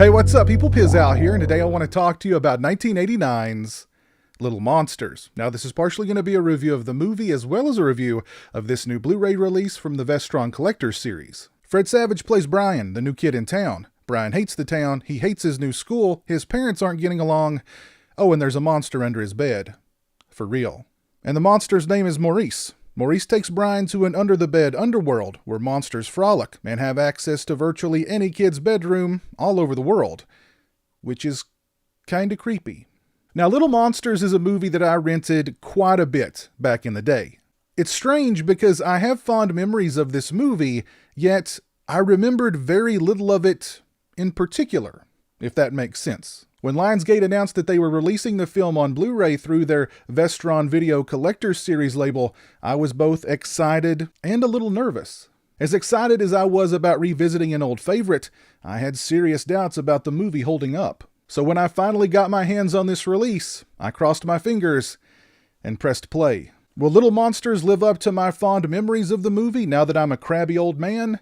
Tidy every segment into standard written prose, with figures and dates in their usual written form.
Hey, what's up, people? Pizowell here, and today I want to talk to you about 1989's Little Monsters. Now, this is partially going to be a review of the movie as well as a review of this new Blu-ray release from the Vestron Collector's Series. Fred Savage plays Brian, the new kid in town. Brian hates the town, he hates his new school, his parents aren't getting along. Oh, and there's a monster under his bed. For real. And the monster's name is Maurice. Maurice takes Brian to an under-the-bed underworld where monsters frolic and have access to virtually any kid's bedroom all over the world, which is kinda creepy. Now, Little Monsters is a movie that I rented quite a bit back in the day. It's strange because I have fond memories of this movie, yet I remembered very little of it in particular, if that makes sense. When Lionsgate announced that they were releasing the film on Blu-ray through their Vestron Video Collector's Series label, I was both excited and a little nervous. As excited as I was about revisiting an old favorite, I had serious doubts about the movie holding up. So when I finally got my hands on this release, I crossed my fingers and pressed play. Will Little Monsters live up to my fond memories of the movie now that I'm a crabby old man?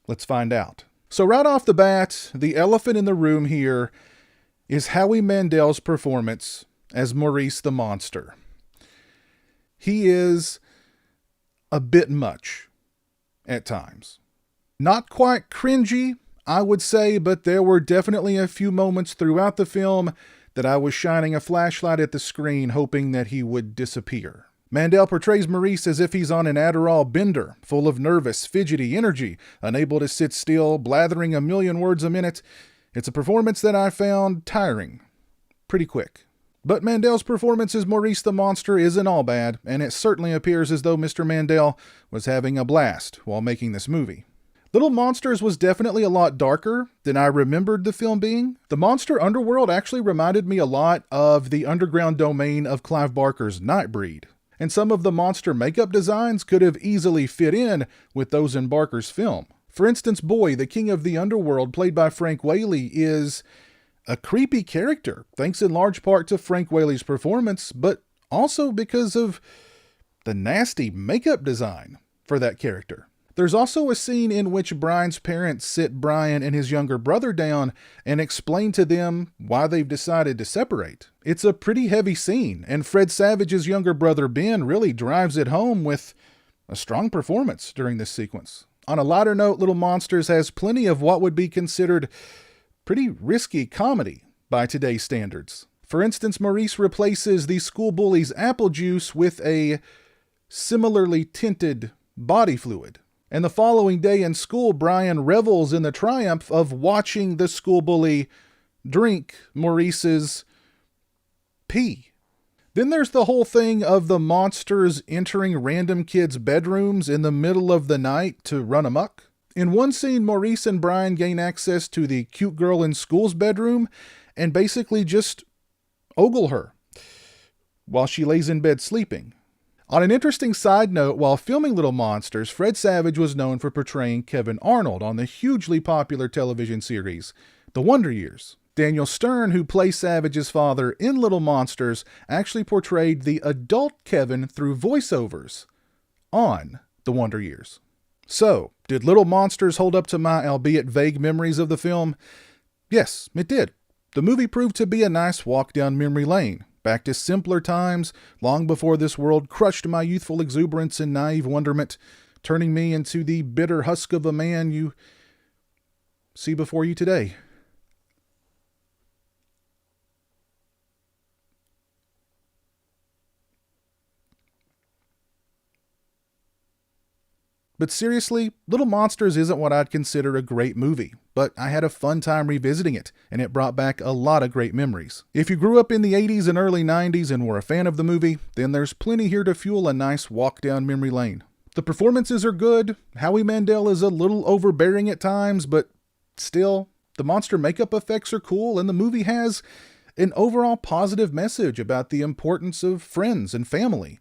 Let's find out. So right off the bat, the elephant in the room here is Howie Mandel's performance as Maurice the Monster. He is a bit much at times. Not quite cringy, I would say, but there were definitely a few moments throughout the film that I was shining a flashlight at the screen hoping that he would disappear. Mandel portrays Maurice as if he's on an Adderall bender, full of nervous, fidgety energy, unable to sit still, blathering a million words a minute. It's a performance that I found tiring pretty quick. But Mandel's performance as Maurice the Monster isn't all bad, and it certainly appears as though Mr. Mandel was having a blast while making this movie. Little Monsters was definitely a lot darker than I remembered the film being. The monster underworld actually reminded me a lot of the underground domain of Clive Barker's Nightbreed. And some of the monster makeup designs could have easily fit in with those in Barker's film. For instance, Boy, the king of the underworld, played by Frank Whaley, is a creepy character, thanks in large part to Frank Whaley's performance, but also because of the nasty makeup design for that character. There's also a scene in which Brian's parents sit Brian and his younger brother down and explain to them why they've decided to separate. It's a pretty heavy scene, and Fred Savage's younger brother Ben really drives it home with a strong performance during this sequence. On a lighter note, Little Monsters has plenty of what would be considered pretty risky comedy by today's standards. For instance, Maurice replaces the school bully's apple juice with a similarly tinted body fluid. And the following day in school, Brian revels in the triumph of watching the school bully drink Maurice's pee. Then there's the whole thing of the monsters entering random kids' bedrooms in the middle of the night to run amok. In one scene, Maurice and Brian gain access to the cute girl in school's bedroom and basically just ogle her while she lays in bed sleeping. On an interesting side note, while filming Little Monsters, Fred Savage was known for portraying Kevin Arnold on the hugely popular television series, The Wonder Years. Daniel Stern, who plays Savage's father in Little Monsters, actually portrayed the adult Kevin through voiceovers on The Wonder Years. So, did Little Monsters hold up to my albeit vague memories of the film? Yes, it did. The movie proved to be a nice walk down memory lane. Back to simpler times, long before this world crushed my youthful exuberance and naive wonderment, turning me into the bitter husk of a man you see before you today. But seriously, Little Monsters isn't what I'd consider a great movie, but I had a fun time revisiting it, and it brought back a lot of great memories. If you grew up in the 80s and early 90s and were a fan of the movie, then there's plenty here to fuel a nice walk down memory lane. The performances are good, Howie Mandel is a little overbearing at times, but still, the monster makeup effects are cool, and the movie has an overall positive message about the importance of friends and family,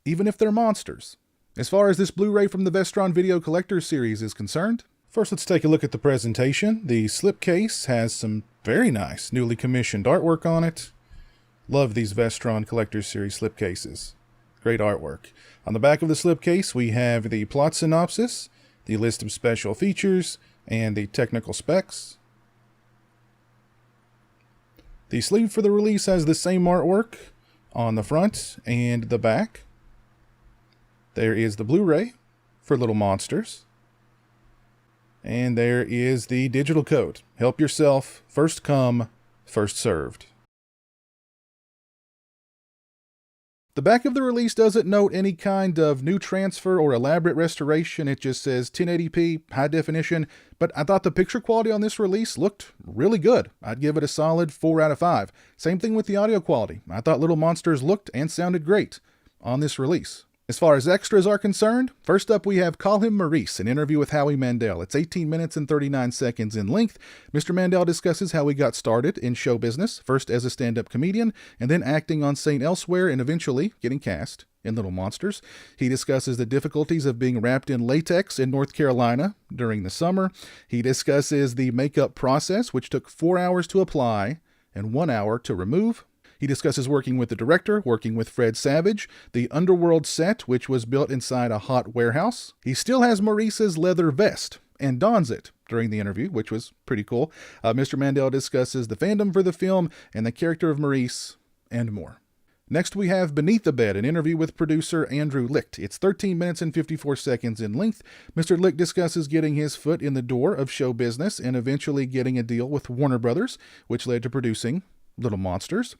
even if they're monsters. As far as this Blu-ray from the Vestron Video Collector's Series is concerned, first let's take a look at the presentation. The slipcase has some very nice newly commissioned artwork on it. Love these Vestron Collector's Series slipcases. Great artwork. On the back of the slipcase, we have the plot synopsis, the list of special features, and the technical specs. The sleeve for the release has the same artwork on the front and the back. There is the Blu-ray for Little Monsters. And there is the digital code. Help yourself. First come, first served. The back of the release doesn't note any kind of new transfer or elaborate restoration. It just says 1080p, high definition, but I thought the picture quality on this release looked really good. I'd give it a solid 4 out of 5. Same thing with the audio quality. I thought Little Monsters looked and sounded great on this release. As far as extras are concerned, first up we have Call Him Maurice, an interview with Howie Mandel. It's 18 minutes and 39 seconds in length. Mr. Mandel discusses how he got started in show business, first as a stand-up comedian, and then acting on St. Elsewhere, and eventually getting cast in Little Monsters. He discusses the difficulties of being wrapped in latex in North Carolina during the summer. He discusses the makeup process, which took 4 hours to apply and 1 hour to remove. He discusses working with the director, working with Fred Savage, the Underworld set, which was built inside a hot warehouse. He still has Maurice's leather vest and dons it during the interview, which was pretty cool. Mr. Mandel discusses the fandom for the film and the character of Maurice and more. Next, we have Beneath the Bed, an interview with producer Andrew Licht. It's 13 minutes and 54 seconds in length. Mr. Licht discusses getting his foot in the door of show business and eventually getting a deal with Warner Brothers, which led to producing Little Monsters.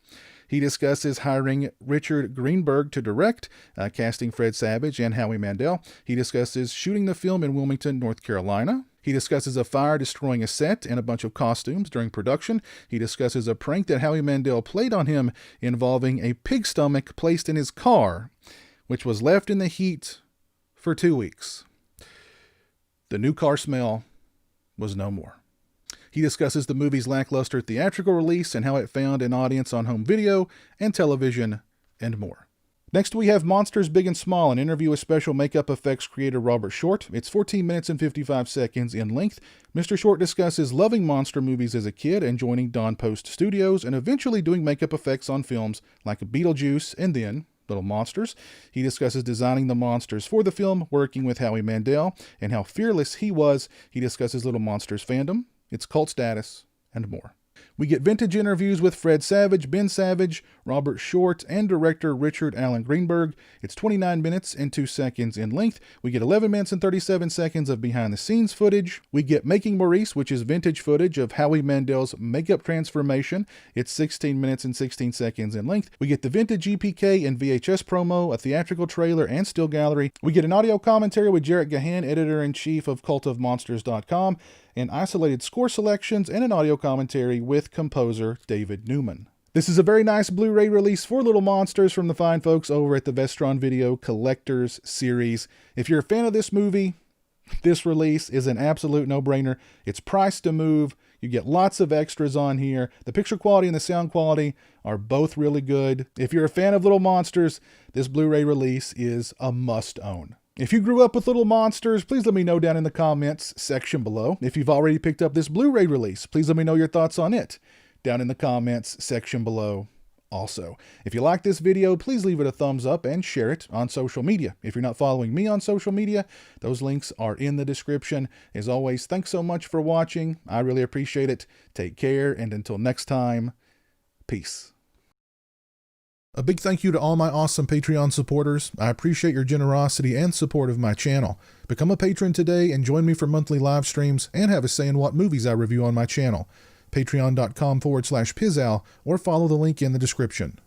He discusses hiring Richard Greenberg to direct, casting Fred Savage and Howie Mandel. He discusses shooting the film in Wilmington, North Carolina. He discusses a fire destroying a set and a bunch of costumes during production. He discusses a prank that Howie Mandel played on him involving a pig stomach placed in his car, which was left in the heat for 2 weeks. The new car smell was no more. He discusses the movie's lackluster theatrical release and how it found an audience on home video and television and more. Next, we have Monsters Big and Small, an interview with special makeup effects creator Robert Short. It's 14 minutes and 55 seconds in length. Mr. Short discusses loving monster movies as a kid and joining Don Post Studios and eventually doing makeup effects on films like Beetlejuice and then Little Monsters. He discusses designing the monsters for the film, working with Howie Mandel, and how fearless he was. He discusses Little Monsters fandom, its cult status, and more. We get vintage interviews with Fred Savage, Ben Savage, Robert Short, and director Richard Allen Greenberg. It's 29 minutes and 2 seconds in length. We get 11 minutes and 37 seconds of behind-the-scenes footage. We get Making Maurice, which is vintage footage of Howie Mandel's makeup transformation. It's 16 minutes and 16 seconds in length. We get the vintage EPK and VHS promo, a theatrical trailer, and still gallery. We get an audio commentary with Jarrett Gahan, editor-in-chief of cultofmonsters.com, and isolated score selections and an audio commentary with composer David Newman. This is a very nice Blu-ray release for Little Monsters from the fine folks over at the Vestron Video Collectors Series. If you're a fan of this movie, this release is an absolute no-brainer. It's priced to move. You get lots of extras on here. The picture quality and the sound quality are both really good. If you're a fan of Little Monsters, this Blu-ray release is a must-own. If you grew up with Little Monsters, please let me know down in the comments section below. If you've already picked up this Blu-ray release, please let me know your thoughts on it down in the comments section below also. If you like this video, please leave it a thumbs up and share it on social media. If you're not following me on social media, those links are in the description. As always, thanks so much for watching. I really appreciate it. Take care, and until next time, peace. A big thank you to all my awesome Patreon supporters. I appreciate your generosity and support of my channel. Become a patron today and join me for monthly live streams and have a say in what movies I review on my channel. Patreon.com/pizowell or follow the link in the description.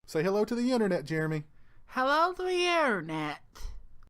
Say hello to the internet, Jeremy. Hello to the internet.